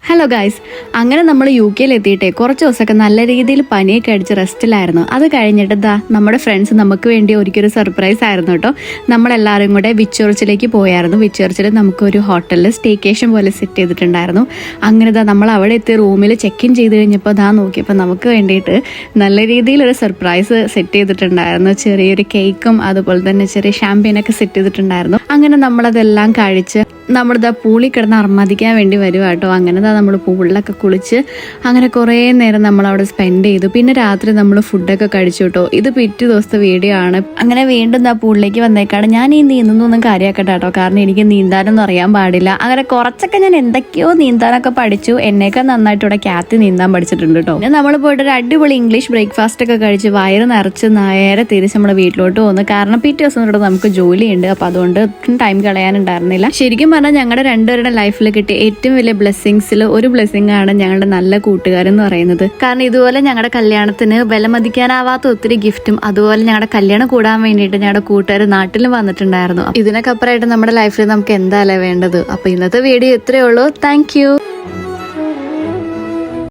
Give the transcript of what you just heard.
Hello guys, അങ്ങനെ നമ്മൾ U കെയിൽ എത്തിയിട്ടേ കുറച്ച് ദിവസമൊക്കെ നല്ല രീതിയിൽ പനിയൊക്കെ അടിച്ച് റെസ്റ്റിലായിരുന്നു. അത് കഴിഞ്ഞിട്ട് നമ്മുടെ ഫ്രണ്ട്സ് നമുക്ക് വേണ്ടി ഒരിക്കലും സർപ്രൈസ് ആയിരുന്നു കേട്ടോ. നമ്മളെല്ലാവരും കൂടെ വിച്ചേർച്ചിലേക്ക് പോയായിരുന്നു. വിച്ചേർച്ചിൽ നമുക്കൊരു ഹോട്ടലിൽ സ്റ്റേക്കേഷൻ പോലെ സെറ്റ് ചെയ്തിട്ടുണ്ടായിരുന്നു. അങ്ങനെ നമ്മൾ അവിടെ എത്തി റൂമിൽ ചെക്ക് ഇൻ ചെയ്ത് കഴിഞ്ഞപ്പോൾ നോക്കിയപ്പോൾ നമുക്ക് വേണ്ടിയിട്ട് നല്ല രീതിയിലൊരു സർപ്രൈസ് സെറ്റ് ചെയ്തിട്ടുണ്ടായിരുന്നു. ചെറിയൊരു കേക്കും അതുപോലെ തന്നെ ചെറിയ ഷാമ്പയിനൊക്കെ സെറ്റ് ചെയ്തിട്ടുണ്ടായിരുന്നു. അങ്ങനെ നമ്മളതെല്ലാം കഴിച്ച് നമ്മളിതാ പൂളിൽ കിടന്ന് അർമാദിക്കാൻ വേണ്ടി വരും കേട്ടോ. അങ്ങനെ നമ്മൾ പൂളിലൊക്കെ കുളിച്ച് അങ്ങനെ കുറേ നേരം നമ്മളവിടെ സ്പെൻഡ് ചെയ്തു. പിന്നെ രാത്രി നമ്മൾ ഫുഡൊക്കെ കഴിച്ചു കേട്ടോ. ഇത് പിറ്റേ ദിവസത്തെ വീഡിയോ ആണ്. അങ്ങനെ വീണ്ടും പൂളിലേക്ക് വന്നേക്കാണ്. ഞാൻ ഈ നീന്തുന്നൊന്നും കാര്യമാക്കട്ടെ കേട്ടോ, കാരണം എനിക്ക് നീന്താനൊന്നും അറിയാൻ പാടില്ല. അങ്ങനെ കുറച്ചൊക്കെ ഞാൻ എന്തൊക്കെയോ നീന്താനൊക്കെ പഠിച്ചു. എന്നേക്കാൾ നന്നായിട്ട് ഇവിടെ ക്യാത്തി നീന്താൻ പഠിച്ചിട്ടുണ്ട് കേട്ടോ. പിന്നെ നമ്മൾ പോയിട്ട് ഒരു അടിപൊളി ഇംഗ്ലീഷ് ബ്രേക്ക്ഫാസ്റ്റ് ഒക്കെ കഴിച്ച് വയറ് നിറച്ച് നേരെ തിരിച്ച് നമ്മൾ വീട്ടിലോട്ട് പോകുന്നു. കാരണം പിറ്റേ ദിവസം തൊട്ട് നമുക്ക് ജോലിയുണ്ട്. അപ്പം അതുകൊണ്ട് ടൈം കളയാനുണ്ടായിരുന്നില്ല. ശരിക്കും പറഞ്ഞാൽ ഞങ്ങളുടെ രണ്ടുപേരുടെ ലൈഫിൽ കിട്ടിയ ഏറ്റവും വലിയ ബ്ലെസ്സിങ്സിൽ ഒരു ബ്ലെസ്സിങ് ആണ് ഞങ്ങളുടെ നല്ല കൂട്ടുകാരെന്ന് പറയുന്നത്. കാരണം ഇതുപോലെ ഞങ്ങളുടെ കല്യാണത്തിന് വിലമതിക്കാനാവാത്ത ഒത്തിരി ഗിഫ്റ്റും അതുപോലെ ഞങ്ങളുടെ കല്യാണം കൂടാൻ വേണ്ടിയിട്ട് ഞങ്ങളുടെ കൂട്ടുകാർ നാട്ടിലും വന്നിട്ടുണ്ടായിരുന്നു. ഇതിനൊക്കെ അപ്പുറമായിട്ട് നമ്മുടെ ലൈഫിൽ നമുക്ക് എന്തായാലും വേണ്ടത്. അപ്പൊ ഇന്നത്തെ വീഡിയോ ഇത്രയേ ഉള്ളൂ. താങ്ക്